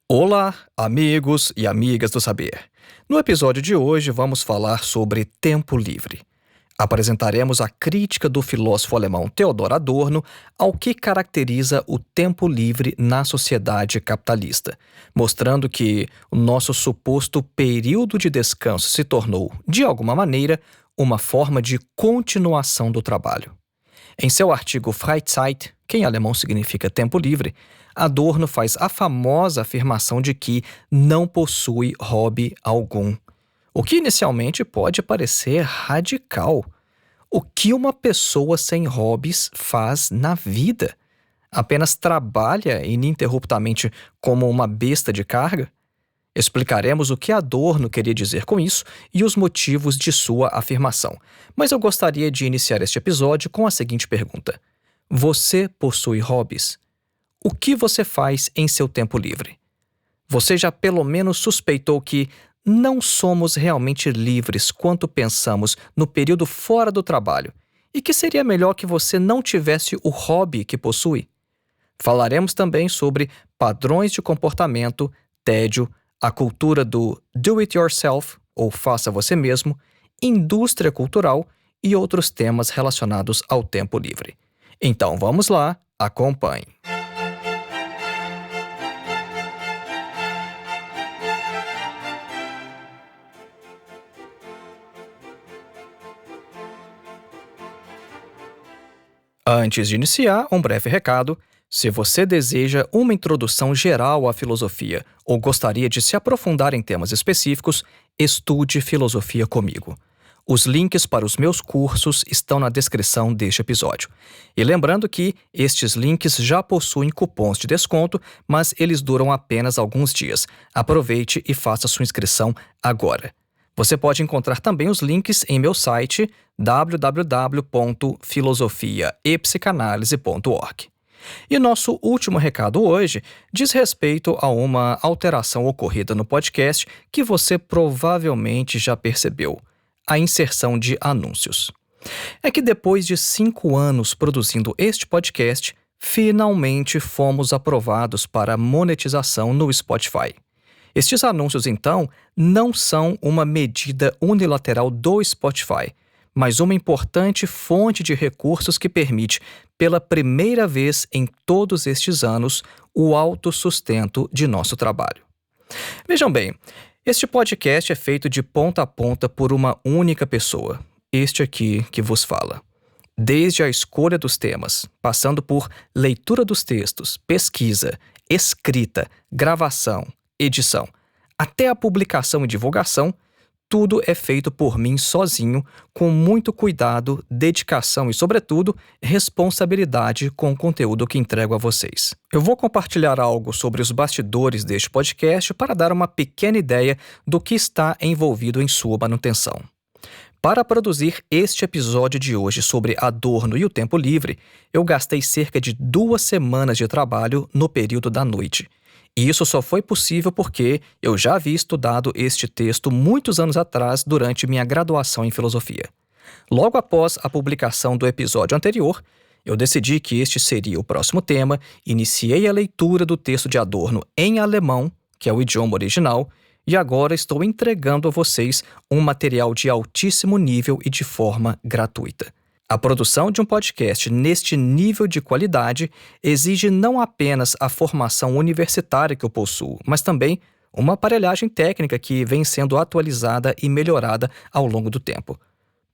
Olá, amigos e amigas do saber. No episódio de hoje vamos falar sobre tempo livre. Apresentaremos a crítica do filósofo alemão Theodor Adorno ao que caracteriza o tempo livre na sociedade capitalista, mostrando que o nosso suposto período de descanso se tornou, de alguma maneira, uma forma de continuação do trabalho. Em seu artigo Freizeit, que em alemão significa tempo livre, Adorno faz a famosa afirmação de que não possui hobby algum. O que inicialmente pode parecer radical. O que uma pessoa sem hobbies faz na vida? Apenas trabalha ininterruptamente como uma besta de carga? Explicaremos o que Adorno queria dizer com isso e os motivos de sua afirmação. Mas eu gostaria de iniciar este episódio com a seguinte pergunta: você possui hobbies? O que você faz em seu tempo livre? Você já pelo menos suspeitou que não somos realmente livres quanto pensamos no período fora do trabalho e que seria melhor que você não tivesse o hobby que possui? Falaremos também sobre padrões de comportamento, tédio, a cultura do do-it-yourself, ou faça você mesmo, indústria cultural e outros temas relacionados ao tempo livre. Então vamos lá, acompanhe. Antes de iniciar, um breve recado. Se você deseja uma introdução geral à filosofia ou gostaria de se aprofundar em temas específicos, estude filosofia comigo. Os links para os meus cursos estão na descrição deste episódio. E lembrando que estes links já possuem cupons de desconto, mas eles duram apenas alguns dias. Aproveite e faça sua inscrição agora. Você pode encontrar também os links em meu site www.filosofiaepsicanalise.org. E nosso último recado hoje diz respeito a uma alteração ocorrida no podcast que você provavelmente já percebeu: a inserção de anúncios. É que depois de 5 anos produzindo este podcast, finalmente fomos aprovados para monetização no Spotify. Estes anúncios, então, não são uma medida unilateral do Spotify, mas uma importante fonte de recursos que permite, pela primeira vez em todos estes anos, o autossustento de nosso trabalho. Vejam bem, este podcast é feito de ponta a ponta por uma única pessoa, este aqui que vos fala. Desde a escolha dos temas, passando por leitura dos textos, pesquisa, escrita, gravação, edição, até a publicação e divulgação, tudo é feito por mim sozinho, com muito cuidado, dedicação e, sobretudo, responsabilidade com o conteúdo que entrego a vocês. Eu vou compartilhar algo sobre os bastidores deste podcast para dar uma pequena ideia do que está envolvido em sua manutenção. Para produzir este episódio de hoje sobre Adorno e o tempo livre, eu gastei cerca de 2 semanas de trabalho no período da noite. E isso só foi possível porque eu já havia estudado este texto muitos anos atrás durante minha graduação em filosofia. Logo após a publicação do episódio anterior, eu decidi que este seria o próximo tema, iniciei a leitura do texto de Adorno em alemão, que é o idioma original, e agora estou entregando a vocês um material de altíssimo nível e de forma gratuita. A produção de um podcast neste nível de qualidade exige não apenas a formação universitária que eu possuo, mas também uma aparelhagem técnica que vem sendo atualizada e melhorada ao longo do tempo.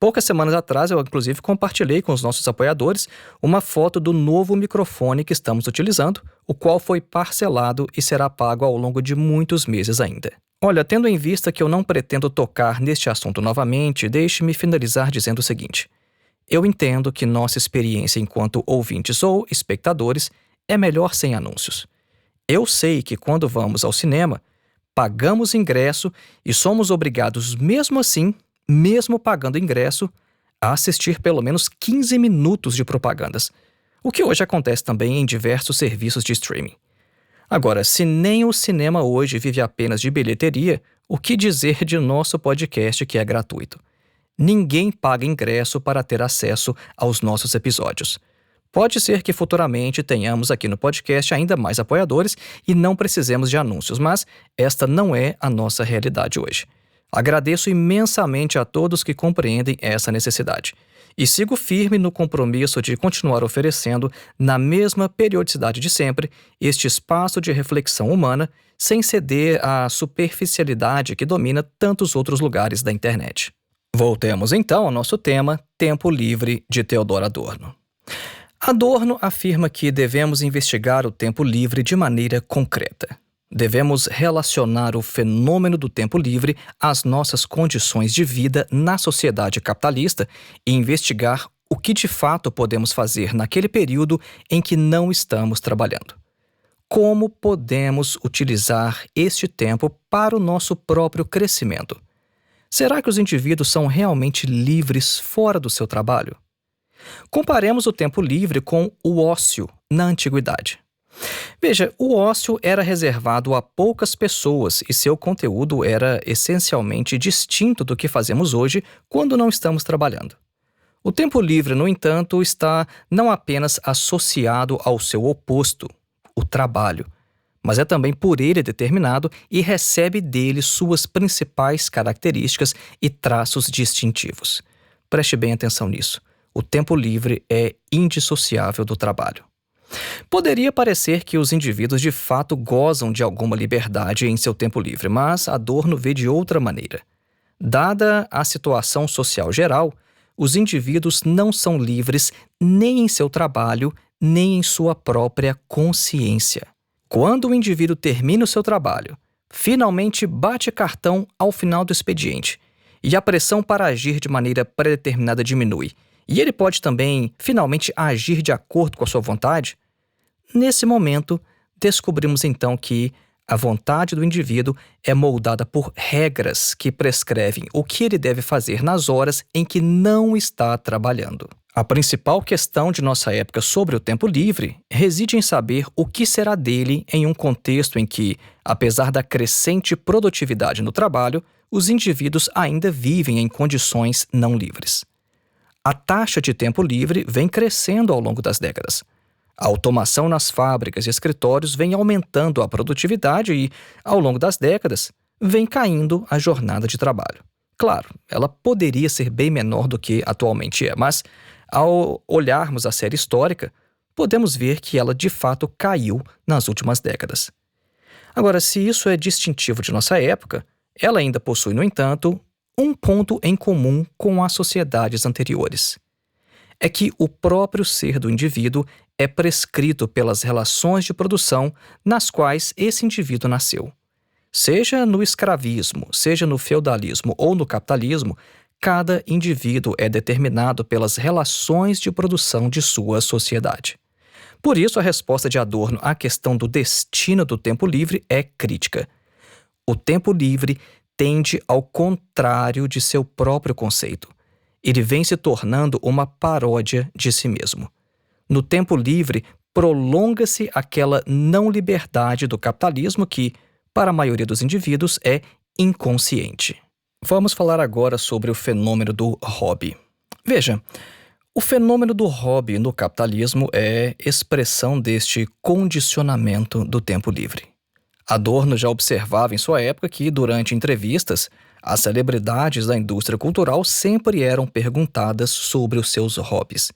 Poucas semanas atrás, eu inclusive compartilhei com os nossos apoiadores uma foto do novo microfone que estamos utilizando, o qual foi parcelado e será pago ao longo de muitos meses ainda. Olha, tendo em vista que eu não pretendo tocar neste assunto novamente, deixe-me finalizar dizendo o seguinte: eu entendo que nossa experiência enquanto ouvintes ou espectadores é melhor sem anúncios. Eu sei que quando vamos ao cinema, pagamos ingresso e somos obrigados mesmo assim, mesmo pagando ingresso, a assistir pelo menos 15 minutos de propagandas, o que hoje acontece também em diversos serviços de streaming. Agora, se nem o cinema hoje vive apenas de bilheteria, o que dizer de nosso podcast que é gratuito? Ninguém paga ingresso para ter acesso aos nossos episódios. Pode ser que futuramente tenhamos aqui no podcast ainda mais apoiadores e não precisemos de anúncios, mas esta não é a nossa realidade hoje. Agradeço imensamente a todos que compreendem essa necessidade. E sigo firme no compromisso de continuar oferecendo, na mesma periodicidade de sempre, este espaço de reflexão humana, sem ceder à superficialidade que domina tantos outros lugares da internet. Voltemos então ao nosso tema, Tempo Livre, de Theodor Adorno. Adorno afirma que devemos investigar o tempo livre de maneira concreta. Devemos relacionar o fenômeno do tempo livre às nossas condições de vida na sociedade capitalista e investigar o que de fato podemos fazer naquele período em que não estamos trabalhando. Como podemos utilizar este tempo para o nosso próprio crescimento? Será que os indivíduos são realmente livres fora do seu trabalho? Comparemos o tempo livre com o ócio na antiguidade. Veja, o ócio era reservado a poucas pessoas e seu conteúdo era essencialmente distinto do que fazemos hoje quando não estamos trabalhando. O tempo livre, no entanto, está não apenas associado ao seu oposto, o trabalho, mas é também por ele determinado e recebe dele suas principais características e traços distintivos. Preste bem atenção nisso. O tempo livre é indissociável do trabalho. Poderia parecer que os indivíduos de fato gozam de alguma liberdade em seu tempo livre, mas Adorno vê de outra maneira. Dada a situação social geral, os indivíduos não são livres nem em seu trabalho, nem em sua própria consciência. Quando o indivíduo termina o seu trabalho, finalmente bate cartão ao final do expediente, e a pressão para agir de maneira predeterminada diminui, e ele pode também, finalmente, agir de acordo com a sua vontade, nesse momento, descobrimos então que a vontade do indivíduo é moldada por regras que prescrevem o que ele deve fazer nas horas em que não está trabalhando. A principal questão de nossa época sobre o tempo livre reside em saber o que será dele em um contexto em que, apesar da crescente produtividade no trabalho, os indivíduos ainda vivem em condições não livres. A taxa de tempo livre vem crescendo ao longo das décadas. A automação nas fábricas e escritórios vem aumentando a produtividade e, ao longo das décadas, vem caindo a jornada de trabalho. Claro, ela poderia ser bem menor do que atualmente é, mas, ao olharmos a série histórica, podemos ver que ela de fato caiu nas últimas décadas. Agora, se isso é distintivo de nossa época, ela ainda possui, no entanto, um ponto em comum com as sociedades anteriores. É que o próprio ser do indivíduo é prescrito pelas relações de produção nas quais esse indivíduo nasceu. Seja no escravismo, seja no feudalismo ou no capitalismo, cada indivíduo é determinado pelas relações de produção de sua sociedade. Por isso, a resposta de Adorno à questão do destino do tempo livre é crítica. O tempo livre tende ao contrário de seu próprio conceito. Ele vem se tornando uma paródia de si mesmo. No tempo livre, prolonga-se aquela não-liberdade do capitalismo que, para a maioria dos indivíduos, é inconsciente. Vamos falar agora sobre o fenômeno do hobby. Veja, o fenômeno do hobby no capitalismo é expressão deste condicionamento do tempo livre. Adorno já observava em sua época que, durante entrevistas, as celebridades da indústria cultural sempre eram perguntadas sobre os seus hobbies.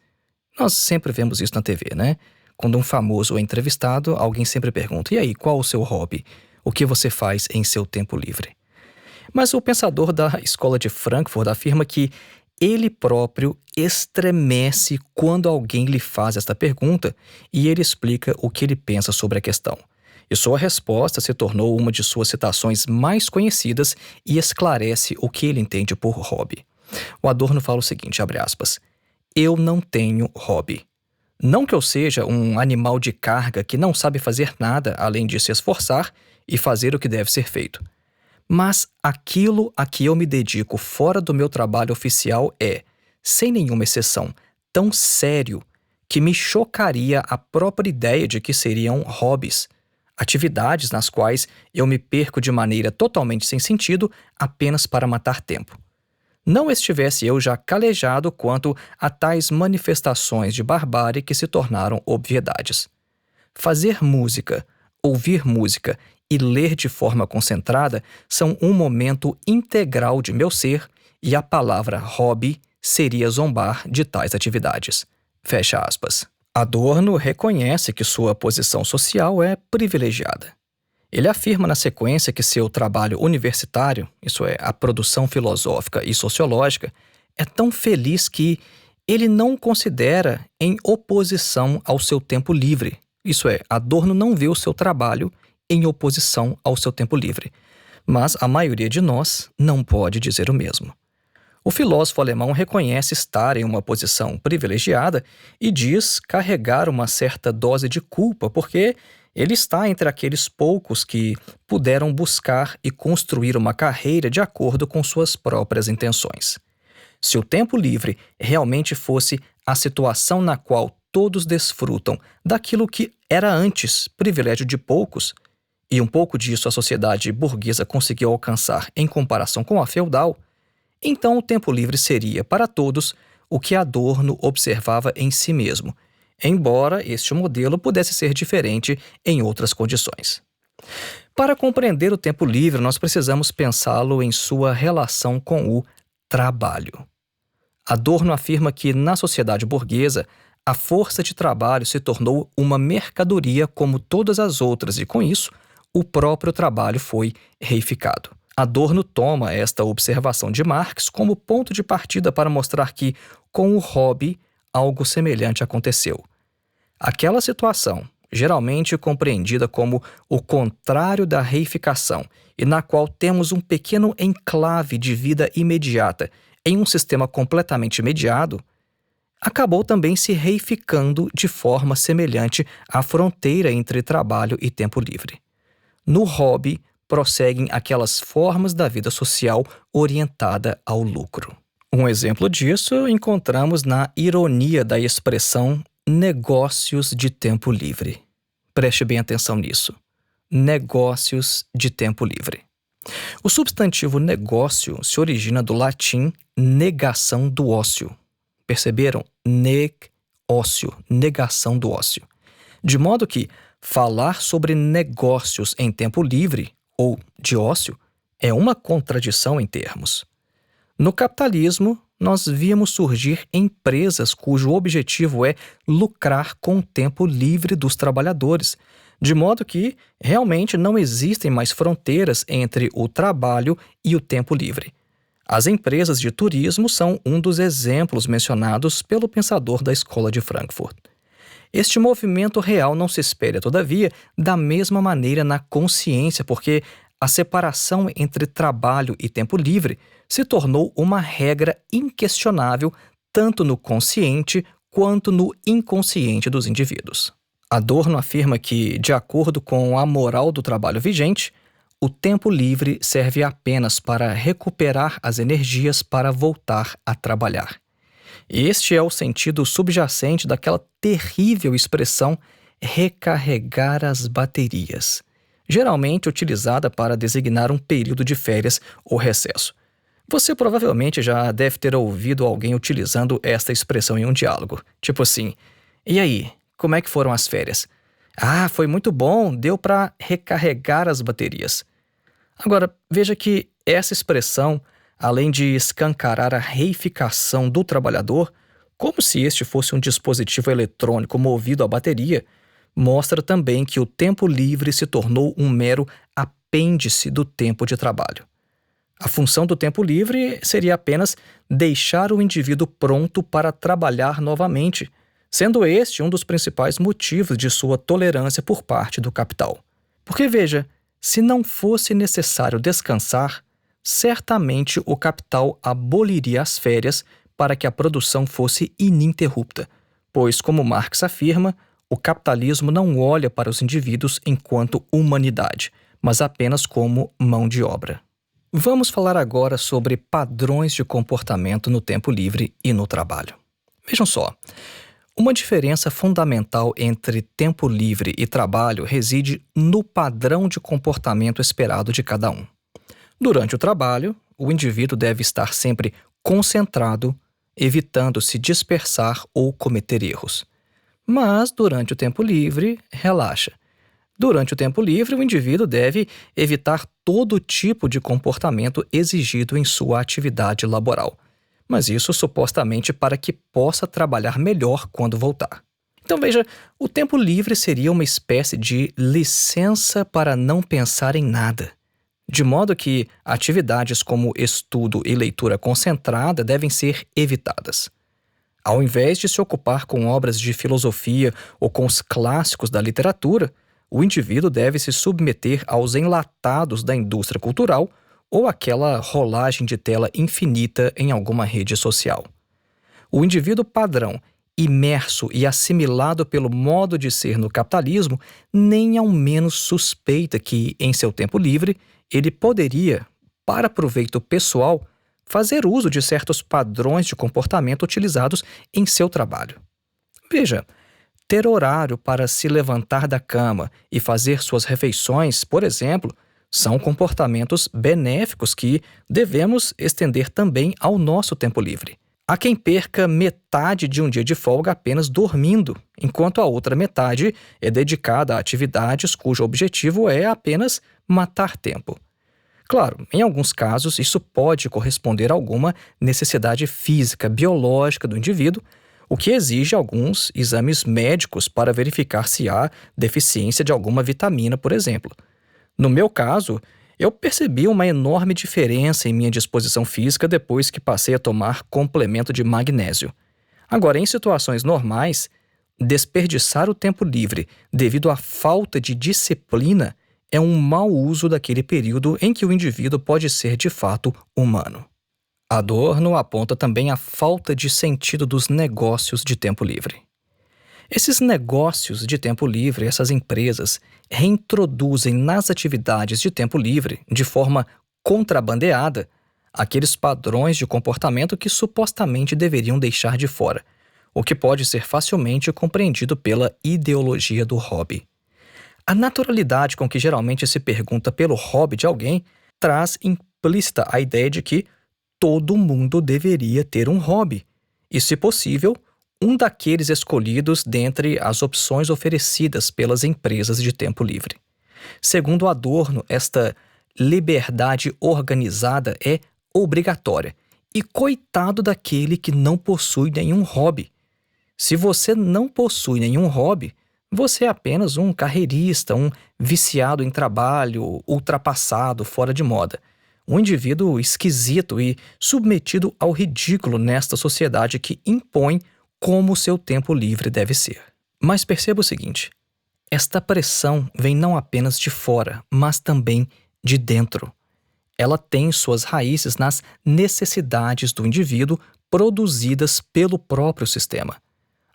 Nós sempre vemos isso na TV, né? Quando um famoso é entrevistado, alguém sempre pergunta: e aí, qual o seu hobby? O que você faz em seu tempo livre? Mas o pensador da Escola de Frankfurt afirma que ele próprio estremece quando alguém lhe faz esta pergunta e ele explica o que ele pensa sobre a questão. E sua resposta se tornou uma de suas citações mais conhecidas e esclarece o que ele entende por hobby. O Adorno fala o seguinte, abre aspas, eu não tenho hobby. Não que eu seja um animal de carga que não sabe fazer nada além de se esforçar e fazer o que deve ser feito. Mas aquilo a que eu me dedico fora do meu trabalho oficial é, sem nenhuma exceção, tão sério que me chocaria a própria ideia de que seriam hobbies, atividades nas quais eu me perco de maneira totalmente sem sentido apenas para matar tempo. não estivesse eu já calejado quanto a tais manifestações de barbárie que se tornaram obviedades. Fazer música, ouvir música e ler de forma concentrada são um momento integral de meu ser e a palavra hobby seria zombar de tais atividades. Fecha aspas. Adorno reconhece que sua posição social é privilegiada. Ele afirma na sequência que seu trabalho universitário, isso é, a produção filosófica e sociológica, é tão feliz que ele não o considera em oposição ao seu tempo livre. Isso é, Adorno não vê o seu trabalho em oposição ao seu tempo livre. Mas a maioria de nós não pode dizer o mesmo. O filósofo alemão reconhece estar em uma posição privilegiada e diz carregar uma certa dose de culpa porque ele está entre aqueles poucos que puderam buscar e construir uma carreira de acordo com suas próprias intenções. Se o tempo livre realmente fosse a situação na qual todos desfrutam daquilo que era antes privilégio de poucos, e um pouco disso a sociedade burguesa conseguiu alcançar em comparação com a feudal, então o tempo livre seria, para todos, o que Adorno observava em si mesmo, embora este modelo pudesse ser diferente em outras condições. Para compreender o tempo livre, nós precisamos pensá-lo em sua relação com o trabalho. Adorno afirma que, na sociedade burguesa, a força de trabalho se tornou uma mercadoria como todas as outras e, com isso, o próprio trabalho foi reificado. Adorno toma esta observação de Marx como ponto de partida para mostrar que, com o hobby, algo semelhante aconteceu. Aquela situação, geralmente compreendida como o contrário da reificação e na qual temos um pequeno enclave de vida imediata em um sistema completamente mediado, acabou também se reificando de forma semelhante à fronteira entre trabalho e tempo livre. No hobby, prosseguem aquelas formas da vida social orientada ao lucro. Um exemplo disso encontramos na ironia da expressão negócios de tempo livre. Preste bem atenção nisso. Negócios de tempo livre. O substantivo negócio se origina do latim negação do ócio. Perceberam? Ócio, negação do ócio. De modo que falar sobre negócios em tempo livre ou de ócio é uma contradição em termos. No capitalismo, nós víamos surgir empresas cujo objetivo é lucrar com o tempo livre dos trabalhadores, de modo que realmente não existem mais fronteiras entre o trabalho e o tempo livre. As empresas de turismo são um dos exemplos mencionados pelo pensador da Escola de Frankfurt. Este movimento real não se espelha, todavia, da mesma maneira na consciência, porque a separação entre trabalho e tempo livre se tornou uma regra inquestionável tanto no consciente quanto no inconsciente dos indivíduos. Adorno afirma que, de acordo com a moral do trabalho vigente, o tempo livre serve apenas para recuperar as energias para voltar a trabalhar. Este é o sentido subjacente daquela terrível expressão recarregar as baterias, geralmente utilizada para designar um período de férias ou recesso. Você provavelmente já deve ter ouvido alguém utilizando esta expressão em um diálogo, tipo assim: "E aí, como é que foram as férias?" "Ah, foi muito bom, deu para recarregar as baterias." Agora, veja que essa expressão, além de escancarar a reificação do trabalhador, como se este fosse um dispositivo eletrônico movido à bateria, mostra também que o tempo livre se tornou um mero apêndice do tempo de trabalho. A função do tempo livre seria apenas deixar o indivíduo pronto para trabalhar novamente, sendo este um dos principais motivos de sua tolerância por parte do capital. Porque veja, se não fosse necessário descansar, certamente o capital aboliria as férias para que a produção fosse ininterrupta, pois, como Marx afirma, o capitalismo não olha para os indivíduos enquanto humanidade, mas apenas como mão de obra. Vamos falar agora sobre padrões de comportamento no tempo livre e no trabalho. Vejam só, uma diferença fundamental entre tempo livre e trabalho reside no padrão de comportamento esperado de cada um. Durante o trabalho, o indivíduo deve estar sempre concentrado, evitando se dispersar ou cometer erros. Mas, durante o tempo livre, relaxa. Durante o tempo livre, o indivíduo deve evitar todo tipo de comportamento exigido em sua atividade laboral. Mas isso supostamente para que possa trabalhar melhor quando voltar. Então veja, o tempo livre seria uma espécie de licença para não pensar em nada. De modo que atividades como estudo e leitura concentrada devem ser evitadas. Ao invés de se ocupar com obras de filosofia ou com os clássicos da literatura, o indivíduo deve se submeter aos enlatados da indústria cultural ou àquela rolagem de tela infinita em alguma rede social. O indivíduo padrão, imerso e assimilado pelo modo de ser no capitalismo, nem ao menos suspeita que, em seu tempo livre, ele poderia, para proveito pessoal, fazer uso de certos padrões de comportamento utilizados em seu trabalho. Veja, ter horário para se levantar da cama e fazer suas refeições, por exemplo, são comportamentos benéficos que devemos estender também ao nosso tempo livre. Há quem perca metade de um dia de folga apenas dormindo, enquanto a outra metade é dedicada a atividades cujo objetivo é apenas matar tempo. Claro, em alguns casos isso pode corresponder a alguma necessidade física, biológica do indivíduo, o que exige alguns exames médicos para verificar se há deficiência de alguma vitamina, por exemplo. No meu caso, eu percebi uma enorme diferença em minha disposição física depois que passei a tomar complemento de magnésio. Agora, em situações normais, desperdiçar o tempo livre devido à falta de disciplina é um mau uso daquele período em que o indivíduo pode ser de fato humano. Adorno aponta também a falta de sentido dos negócios de tempo livre. Esses negócios de tempo livre, essas empresas, reintroduzem nas atividades de tempo livre, de forma contrabandeada, aqueles padrões de comportamento que supostamente deveriam deixar de fora, o que pode ser facilmente compreendido pela ideologia do hobby. A naturalidade com que geralmente se pergunta pelo hobby de alguém traz implícita a ideia de que todo mundo deveria ter um hobby, e, se possível, um daqueles escolhidos dentre as opções oferecidas pelas empresas de tempo livre. Segundo Adorno, esta liberdade organizada é obrigatória, e coitado daquele que não possui nenhum hobby. Se você não possui nenhum hobby, você é apenas um carreirista, um viciado em trabalho, ultrapassado, fora de moda. Um indivíduo esquisito e submetido ao ridículo nesta sociedade que impõe como o seu tempo livre deve ser. Mas perceba o seguinte, esta pressão vem não apenas de fora, mas também de dentro. Ela tem suas raízes nas necessidades do indivíduo produzidas pelo próprio sistema.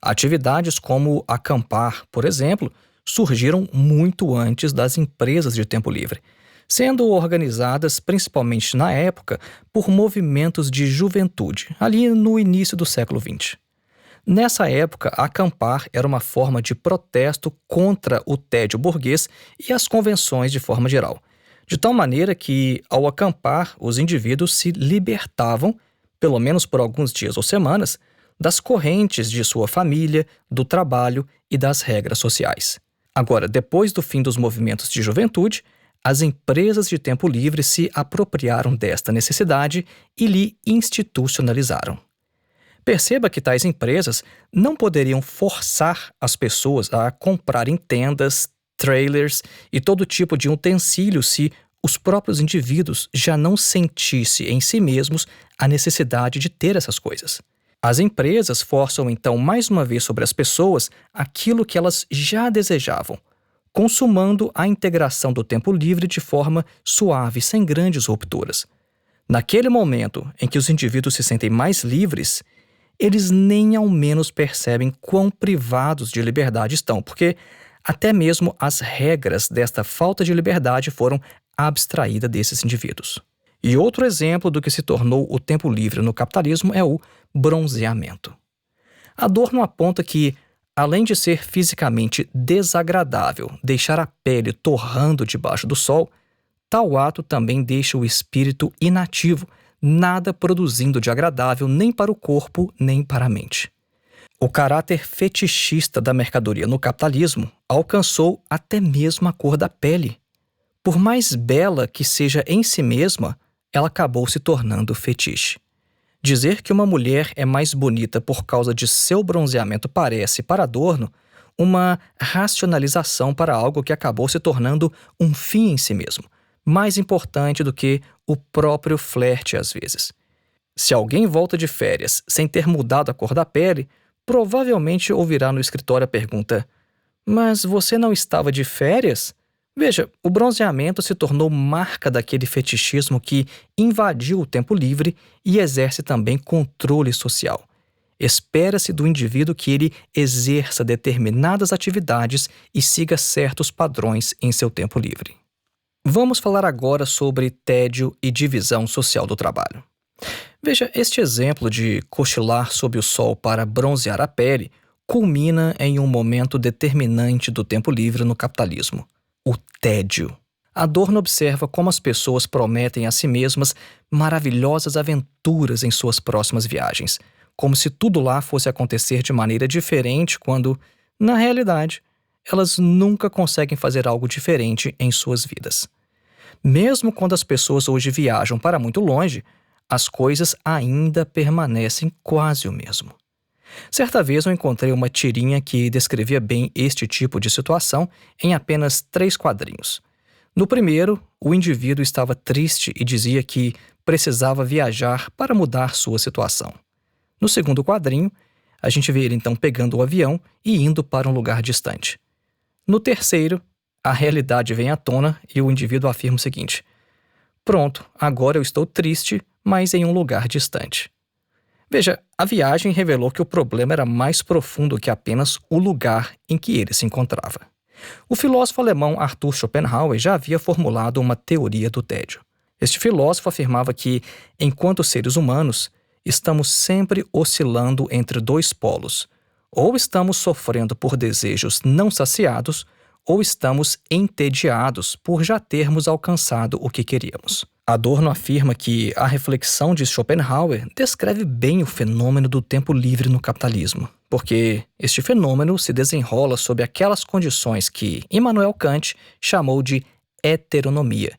Atividades como acampar, por exemplo, surgiram muito antes das empresas de tempo livre, sendo organizadas principalmente na época por movimentos de juventude, ali no início do século XX. Nessa época, acampar era uma forma de protesto contra o tédio burguês e as convenções de forma geral, de tal maneira que, ao acampar, os indivíduos se libertavam, pelo menos por alguns dias ou semanas, das correntes de sua família, do trabalho e das regras sociais. Agora, depois do fim dos movimentos de juventude, as empresas de tempo livre se apropriaram desta necessidade e lhe institucionalizaram. Perceba que tais empresas não poderiam forçar as pessoas a comprarem tendas, trailers e todo tipo de utensílios se os próprios indivíduos já não sentissem em si mesmos a necessidade de ter essas coisas. As empresas forçam então mais uma vez sobre as pessoas aquilo que elas já desejavam, consumando a integração do tempo livre de forma suave, sem grandes rupturas. Naquele momento em que os indivíduos se sentem mais livres, eles nem ao menos percebem quão privados de liberdade estão, porque até mesmo as regras desta falta de liberdade foram abstraídas desses indivíduos. E outro exemplo do que se tornou o tempo livre no capitalismo é o bronzeamento. Adorno aponta que, além de ser fisicamente desagradável deixar a pele torrando debaixo do sol, tal ato também deixa o espírito inativo, nada produzindo de agradável nem para o corpo nem para a mente. O caráter fetichista da mercadoria no capitalismo alcançou até mesmo a cor da pele. Por mais bela que seja em si mesma, ela acabou se tornando fetiche. Dizer que uma mulher é mais bonita por causa de seu bronzeamento parece, para Adorno, uma racionalização para algo que acabou se tornando um fim em si mesmo, mais importante do que o próprio flerte às vezes. Se alguém volta de férias sem ter mudado a cor da pele, provavelmente ouvirá no escritório a pergunta: "Mas você não estava de férias?" Veja, o bronzeamento se tornou marca daquele fetichismo que invadiu o tempo livre e exerce também controle social. Espera-se do indivíduo que ele exerça determinadas atividades e siga certos padrões em seu tempo livre. Vamos falar agora sobre tédio e divisão social do trabalho. Veja, este exemplo de cochilar sob o sol para bronzear a pele culmina em um momento determinante do tempo livre no capitalismo: o tédio. Adorno observa como as pessoas prometem a si mesmas maravilhosas aventuras em suas próximas viagens, como se tudo lá fosse acontecer de maneira diferente quando, na realidade, elas nunca conseguem fazer algo diferente em suas vidas. Mesmo quando as pessoas hoje viajam para muito longe, as coisas ainda permanecem quase o mesmo. Certa vez eu encontrei uma tirinha que descrevia bem este tipo de situação em apenas 3 quadrinhos. No primeiro, o indivíduo estava triste e dizia que precisava viajar para mudar sua situação. No segundo quadrinho, a gente vê ele então pegando o avião e indo para um lugar distante. No terceiro, a realidade vem à tona e o indivíduo afirma o seguinte: "Pronto, agora eu estou triste, mas em um lugar distante." Veja, a viagem revelou que o problema era mais profundo que apenas o lugar em que ele se encontrava. O filósofo alemão Arthur Schopenhauer já havia formulado uma teoria do tédio. Este filósofo afirmava que, enquanto seres humanos, estamos sempre oscilando entre 2 polos. Ou estamos sofrendo por desejos não saciados, ou estamos entediados por já termos alcançado o que queríamos. Adorno afirma que a reflexão de Schopenhauer descreve bem o fenômeno do tempo livre no capitalismo, porque este fenômeno se desenrola sob aquelas condições que Immanuel Kant chamou de heteronomia,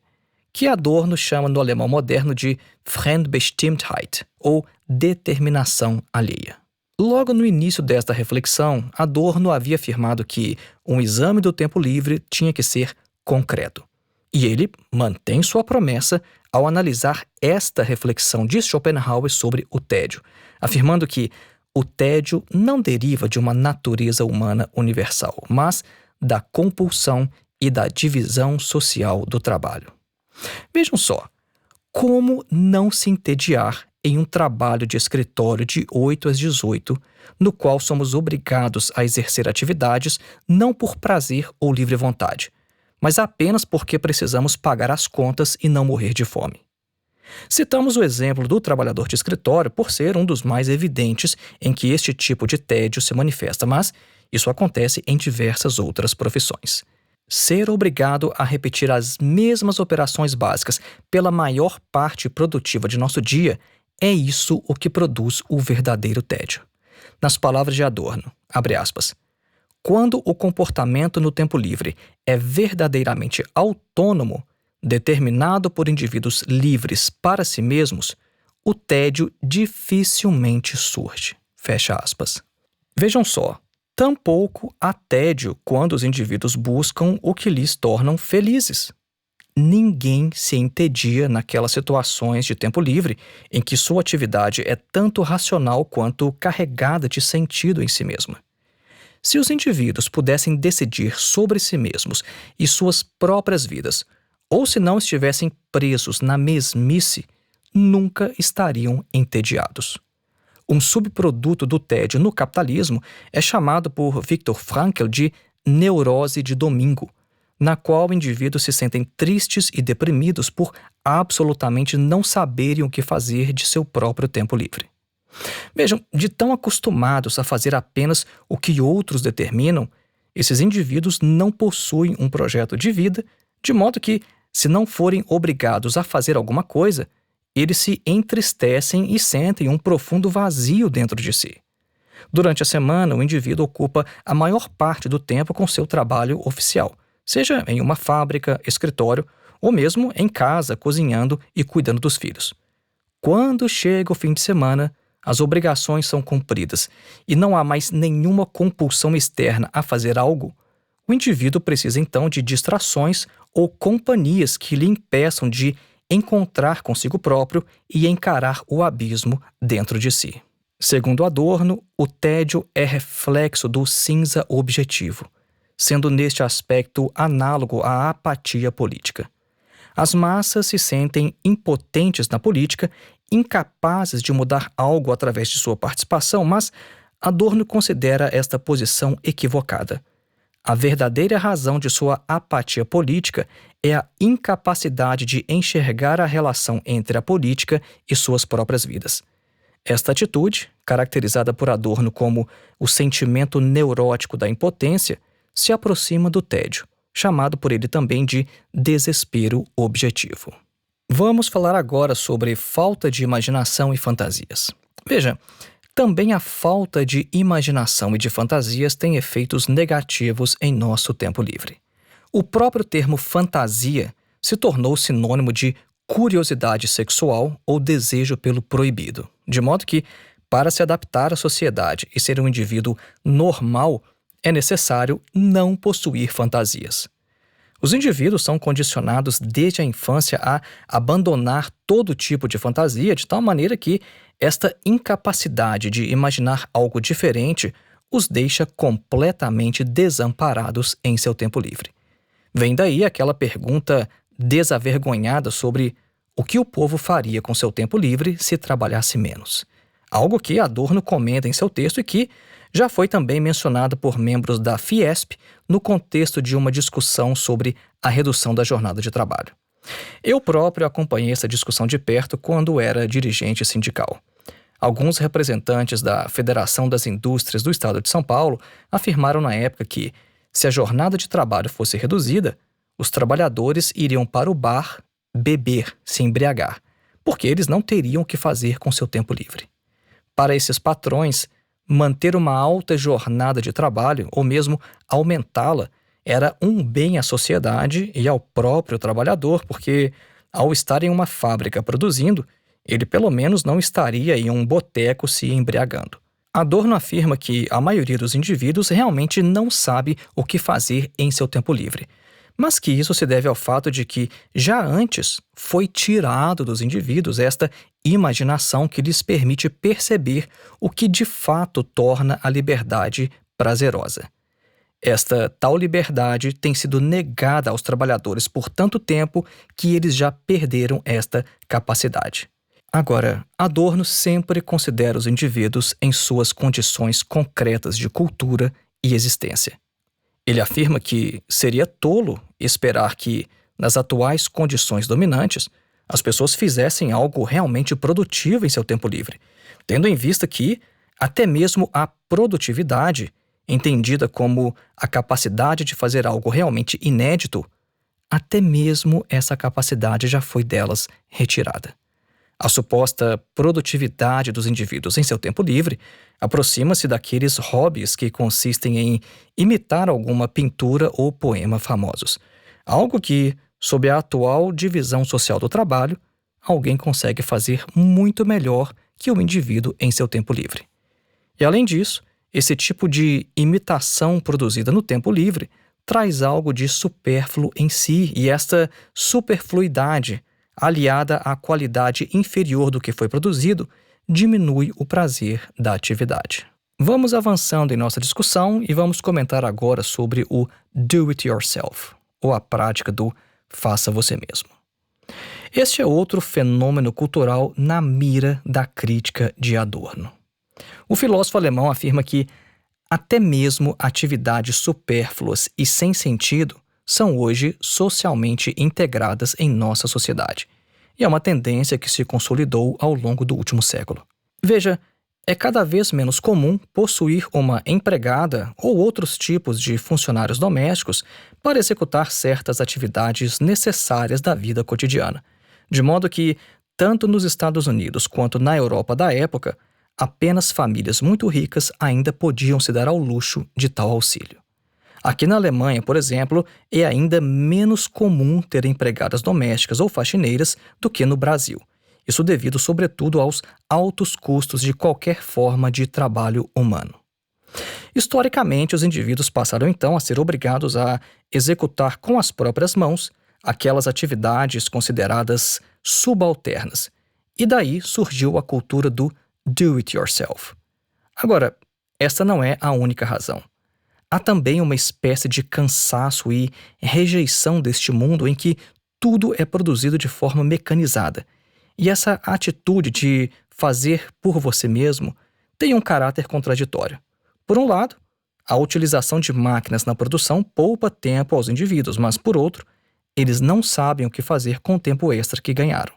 que Adorno chama no alemão moderno de Fremdbestimmtheit, ou determinação alheia. Logo no início desta reflexão, Adorno havia afirmado que um exame do tempo livre tinha que ser concreto. E ele mantém sua promessa ao analisar esta reflexão de Schopenhauer sobre o tédio, afirmando que o tédio não deriva de uma natureza humana universal, mas da compulsão e da divisão social do trabalho. Vejam só, como não se entediar em um trabalho de escritório de 8 às 18, no qual somos obrigados a exercer atividades não por prazer ou livre vontade, mas apenas porque precisamos pagar as contas e não morrer de fome. Citamos o exemplo do trabalhador de escritório por ser um dos mais evidentes em que este tipo de tédio se manifesta, mas isso acontece em diversas outras profissões. Ser obrigado a repetir as mesmas operações básicas pela maior parte produtiva de nosso dia é isso o que produz o verdadeiro tédio. Nas palavras de Adorno, abre aspas, quando o comportamento no tempo livre é verdadeiramente autônomo, determinado por indivíduos livres para si mesmos, o tédio dificilmente surge. Fecha aspas. Vejam só, tampouco há tédio quando os indivíduos buscam o que lhes tornam felizes. Ninguém se entedia naquelas situações de tempo livre em que sua atividade é tanto racional quanto carregada de sentido em si mesma. Se os indivíduos pudessem decidir sobre si mesmos e suas próprias vidas, ou se não estivessem presos na mesmice, nunca estariam entediados. Um subproduto do tédio no capitalismo é chamado por Viktor Frankl de neurose de domingo, na qual indivíduos se sentem tristes e deprimidos por absolutamente não saberem o que fazer de seu próprio tempo livre. Vejam, de tão acostumados a fazer apenas o que outros determinam, esses indivíduos não possuem um projeto de vida, de modo que, se não forem obrigados a fazer alguma coisa, eles se entristecem e sentem um profundo vazio dentro de si. Durante a semana, o indivíduo ocupa a maior parte do tempo com seu trabalho oficial, seja em uma fábrica, escritório ou mesmo em casa, cozinhando e cuidando dos filhos. Quando chega o fim de semana, as obrigações são cumpridas e não há mais nenhuma compulsão externa a fazer algo, o indivíduo precisa então de distrações ou companhias que lhe impeçam de encontrar consigo próprio e encarar o abismo dentro de si. Segundo Adorno, o tédio é reflexo do cinza objetivo, sendo neste aspecto análogo à apatia política. As massas se sentem impotentes na política, incapazes de mudar algo através de sua participação, mas Adorno considera esta posição equivocada. A verdadeira razão de sua apatia política é a incapacidade de enxergar a relação entre a política e suas próprias vidas. Esta atitude, caracterizada por Adorno como o sentimento neurótico da impotência, se aproxima do tédio, chamado por ele também de desespero objetivo. Vamos falar agora sobre falta de imaginação e fantasias. Veja, também a falta de imaginação e de fantasias tem efeitos negativos em nosso tempo livre. O próprio termo fantasia se tornou sinônimo de curiosidade sexual ou desejo pelo proibido, de modo que, para se adaptar à sociedade e ser um indivíduo normal, é necessário não possuir fantasias. Os indivíduos são condicionados desde a infância a abandonar todo tipo de fantasia, de tal maneira que esta incapacidade de imaginar algo diferente os deixa completamente desamparados em seu tempo livre. Vem daí aquela pergunta desavergonhada sobre o que o povo faria com seu tempo livre se trabalhasse menos. Algo que Adorno comenta em seu texto e que já foi também mencionado por membros da Fiesp no contexto de uma discussão sobre a redução da jornada de trabalho. Eu próprio acompanhei essa discussão de perto quando era dirigente sindical. Alguns representantes da Federação das Indústrias do Estado de São Paulo afirmaram na época que, se a jornada de trabalho fosse reduzida, os trabalhadores iriam para o bar beber, se embriagar, porque eles não teriam o que fazer com seu tempo livre. Para esses patrões, manter uma alta jornada de trabalho, ou mesmo aumentá-la, era um bem à sociedade e ao próprio trabalhador, porque, ao estar em uma fábrica produzindo, ele pelo menos não estaria em um boteco se embriagando. Adorno afirma que a maioria dos indivíduos realmente não sabe o que fazer em seu tempo livre, mas que isso se deve ao fato de que, já antes, foi tirado dos indivíduos esta imaginação que lhes permite perceber o que de fato torna a liberdade prazerosa. Esta tal liberdade tem sido negada aos trabalhadores por tanto tempo que eles já perderam esta capacidade. Agora, Adorno sempre considera os indivíduos em suas condições concretas de cultura e existência. Ele afirma que seria tolo esperar que, nas atuais condições dominantes, as pessoas fizessem algo realmente produtivo em seu tempo livre, tendo em vista que, até mesmo a produtividade, entendida como a capacidade de fazer algo realmente inédito, até mesmo essa capacidade já foi delas retirada. A suposta produtividade dos indivíduos em seu tempo livre aproxima-se daqueles hobbies que consistem em imitar alguma pintura ou poema famosos. Algo que, sob a atual divisão social do trabalho, alguém consegue fazer muito melhor que o indivíduo em seu tempo livre. E além disso, esse tipo de imitação produzida no tempo livre traz algo de supérfluo em si, e esta superfluidade, aliada à qualidade inferior do que foi produzido, diminui o prazer da atividade. Vamos avançando em nossa discussão e vamos comentar agora sobre o do it yourself, ou a prática do faça você mesmo. Este é outro fenômeno cultural na mira da crítica de Adorno. O filósofo alemão afirma que até mesmo atividades supérfluas e sem sentido são hoje socialmente integradas em nossa sociedade. E é uma tendência que se consolidou ao longo do último século. Veja, é cada vez menos comum possuir uma empregada ou outros tipos de funcionários domésticos para executar certas atividades necessárias da vida cotidiana, de modo que Tanto nos Estados Unidos quanto na Europa da época, apenas famílias muito ricas ainda podiam se dar ao luxo de tal auxílio. Aqui na Alemanha, por exemplo, é ainda menos comum ter empregadas domésticas ou faxineiras do que no Brasil. Isso devido, sobretudo, aos altos custos de qualquer forma de trabalho humano. Historicamente, os indivíduos passaram então a ser obrigados a executar com as próprias mãos aquelas atividades consideradas subalternas. E daí surgiu a cultura do do-it-yourself. Agora, esta não é a única razão. Há também uma espécie de cansaço e rejeição deste mundo em que tudo é produzido de forma mecanizada. E essa atitude de fazer por você mesmo tem um caráter contraditório. Por um lado, a utilização de máquinas na produção poupa tempo aos indivíduos, mas, por outro, eles não sabem o que fazer com o tempo extra que ganharam.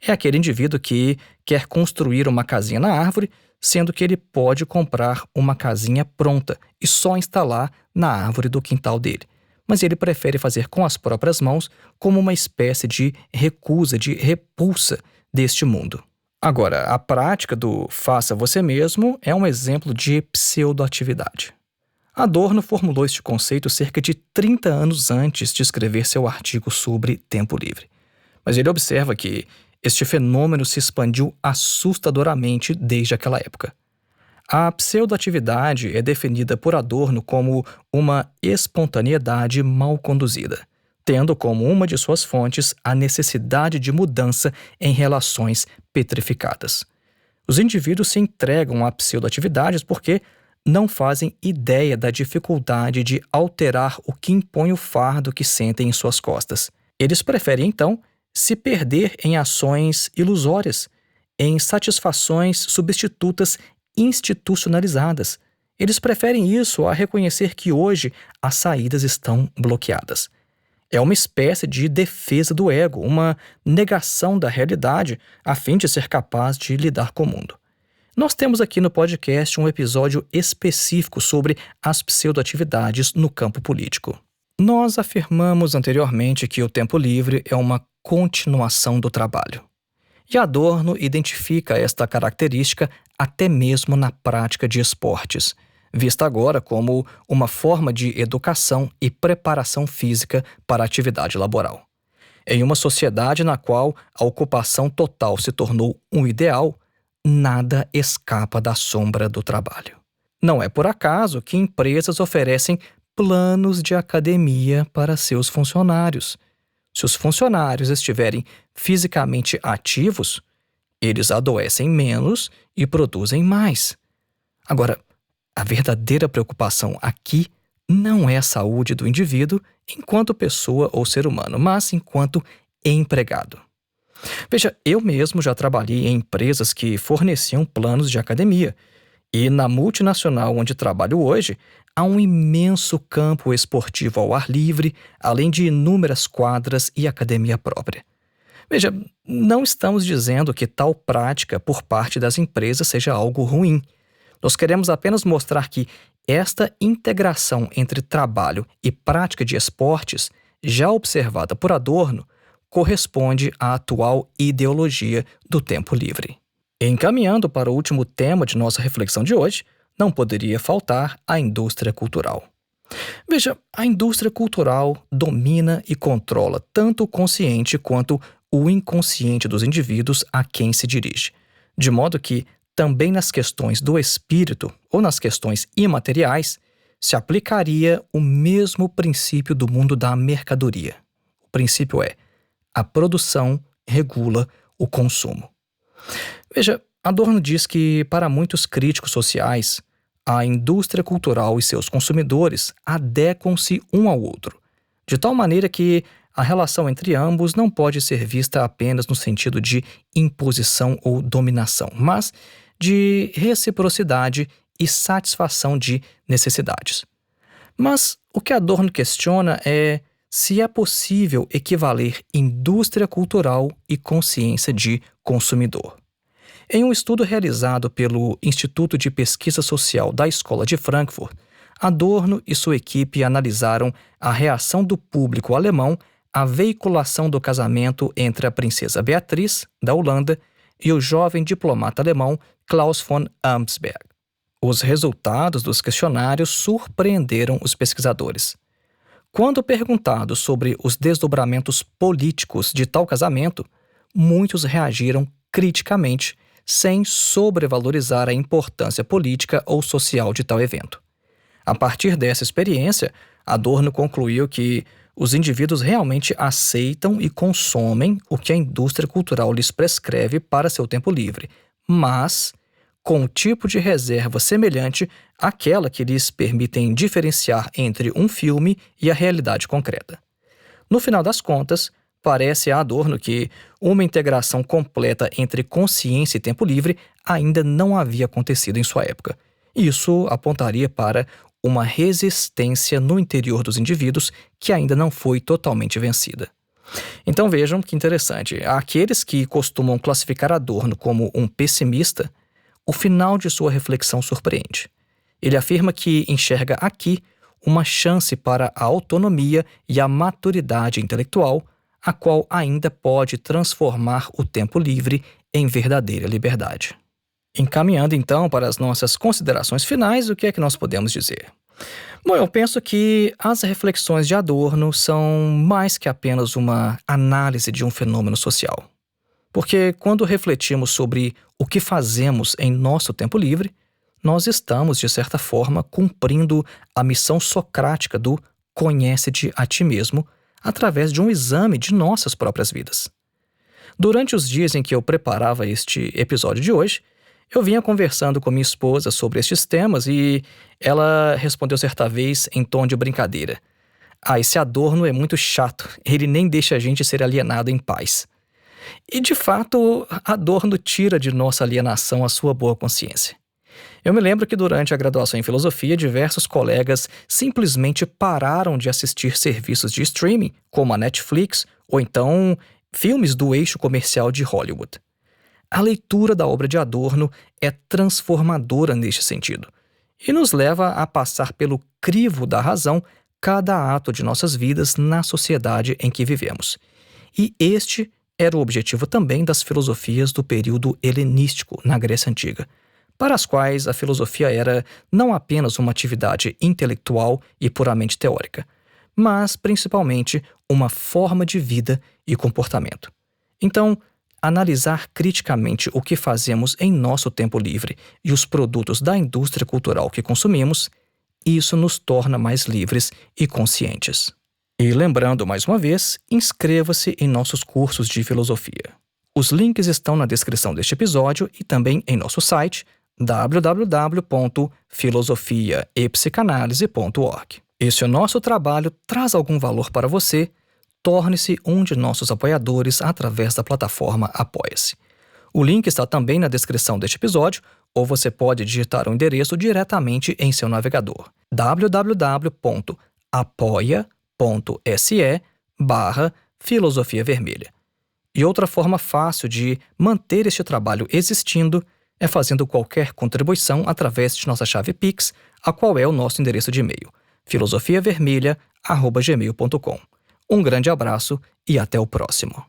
É aquele indivíduo que quer construir uma casinha na árvore, sendo que ele pode comprar uma casinha pronta e só instalar na árvore do quintal dele. Mas ele prefere fazer com as próprias mãos como uma espécie de recusa, de repulsa deste mundo. Agora, a prática do faça você mesmo é um exemplo de pseudoatividade. Adorno formulou este conceito cerca de 30 anos antes de escrever seu artigo sobre tempo livre. Mas ele observa que este fenômeno se expandiu assustadoramente desde aquela época. A pseudoatividade é definida por Adorno como uma espontaneidade mal conduzida, tendo como uma de suas fontes a necessidade de mudança em relações petrificadas. Os indivíduos se entregam a pseudoatividades porque não fazem ideia da dificuldade de alterar o que impõe o fardo que sentem em suas costas. Eles preferem, então, se perder em ações ilusórias, em satisfações substitutas institucionalizadas. Eles preferem isso a reconhecer que hoje as saídas estão bloqueadas. É uma espécie de defesa do ego, uma negação da realidade a fim de ser capaz de lidar com o mundo. Nós temos aqui no podcast um episódio específico sobre as pseudoatividades no campo político. Nós afirmamos anteriormente que o tempo livre é uma continuação do trabalho. E Adorno identifica esta característica até mesmo na prática de esportes, vista agora como uma forma de educação e preparação física para a atividade laboral. Em uma sociedade na qual a ocupação total se tornou um ideal, nada escapa da sombra do trabalho. Não é por acaso que empresas oferecem planos de academia para seus funcionários. Se os funcionários estiverem fisicamente ativos, eles adoecem menos e produzem mais. Agora, a verdadeira preocupação aqui não é a saúde do indivíduo enquanto pessoa ou ser humano, mas enquanto empregado. Veja, eu mesmo já trabalhei em empresas que forneciam planos de academia, e na multinacional onde trabalho hoje, há um imenso campo esportivo ao ar livre, além de inúmeras quadras e academia própria. Veja, não estamos dizendo que tal prática por parte das empresas seja algo ruim. Nós queremos apenas mostrar que esta integração entre trabalho e prática de esportes, já observada por Adorno, corresponde à atual ideologia do tempo livre. Encaminhando para o último tema de nossa reflexão de hoje, não poderia faltar a indústria cultural. Veja, a indústria cultural domina e controla tanto o consciente quanto o inconsciente dos indivíduos a quem se dirige, de modo que, também nas questões do espírito ou nas questões imateriais, se aplicaria o mesmo princípio do mundo da mercadoria. O princípio é: a produção regula o consumo. Veja, Adorno diz que, para muitos críticos sociais, a indústria cultural e seus consumidores adequam-se um ao outro, de tal maneira que a relação entre ambos não pode ser vista apenas no sentido de imposição ou dominação, mas de reciprocidade e satisfação de necessidades. Mas o que Adorno questiona é se é possível equivaler indústria cultural e consciência de consumidor. Em um estudo realizado pelo Instituto de Pesquisa Social da Escola de Frankfurt, Adorno e sua equipe analisaram a reação do público alemão a veiculação do casamento entre a princesa Beatriz, da Holanda, e o jovem diplomata alemão Klaus von Arnsberg. Os resultados dos questionários surpreenderam os pesquisadores. Quando perguntados sobre os desdobramentos políticos de tal casamento, muitos reagiram criticamente, sem sobrevalorizar a importância política ou social de tal evento. A partir dessa experiência, Adorno concluiu que os indivíduos realmente aceitam e consomem o que a indústria cultural lhes prescreve para seu tempo livre, mas com um tipo de reserva semelhante àquela que lhes permitem diferenciar entre um filme e a realidade concreta. No final das contas, parece a Adorno que uma integração completa entre consciência e tempo livre ainda não havia acontecido em sua época. Isso apontaria para uma resistência no interior dos indivíduos que ainda não foi totalmente vencida. Então vejam que interessante, aqueles que costumam classificar Adorno como um pessimista, o final de sua reflexão surpreende. Ele afirma que enxerga aqui uma chance para a autonomia e a maturidade intelectual, a qual ainda pode transformar o tempo livre em verdadeira liberdade. Encaminhando então para as nossas considerações finais, o que é que nós podemos dizer? Bom, eu penso que as reflexões de Adorno são mais que apenas uma análise de um fenômeno social. Porque quando refletimos sobre o que fazemos em nosso tempo livre, nós estamos, de certa forma, cumprindo a missão socrática do conhece-te a ti mesmo, através de um exame de nossas próprias vidas. Durante os dias em que eu preparava este episódio de hoje, eu vinha conversando com minha esposa sobre estes temas e ela respondeu certa vez em tom de brincadeira: esse Adorno é muito chato, ele nem deixa a gente ser alienado em paz. E de fato, Adorno tira de nossa alienação a sua boa consciência. Eu me lembro que durante a graduação em filosofia, diversos colegas simplesmente pararam de assistir serviços de streaming, como a Netflix, ou então filmes do eixo comercial de Hollywood. A leitura da obra de Adorno é transformadora neste sentido, e nos leva a passar pelo crivo da razão cada ato de nossas vidas na sociedade em que vivemos. E este era o objetivo também das filosofias do período helenístico na Grécia Antiga, para as quais a filosofia era não apenas uma atividade intelectual e puramente teórica, mas principalmente uma forma de vida e comportamento. Então, analisar criticamente o que fazemos em nosso tempo livre e os produtos da indústria cultural que consumimos, isso nos torna mais livres e conscientes. E lembrando mais uma vez, inscreva-se em nossos cursos de filosofia. Os links estão na descrição deste episódio e também em nosso site www.filosofiaepsicanalise.org. E se o nosso trabalho traz algum valor para você, torne-se um de nossos apoiadores através da plataforma Apoia-se. O link está também na descrição deste episódio, ou você pode digitar o endereço diretamente em seu navegador: www.apoia.se/Filosofia Vermelha. E outra forma fácil de manter este trabalho existindo é fazendo qualquer contribuição através de nossa chave Pix, a qual é o nosso endereço de e-mail: filosofiavermelha@gmail.com. Um grande abraço e até o próximo.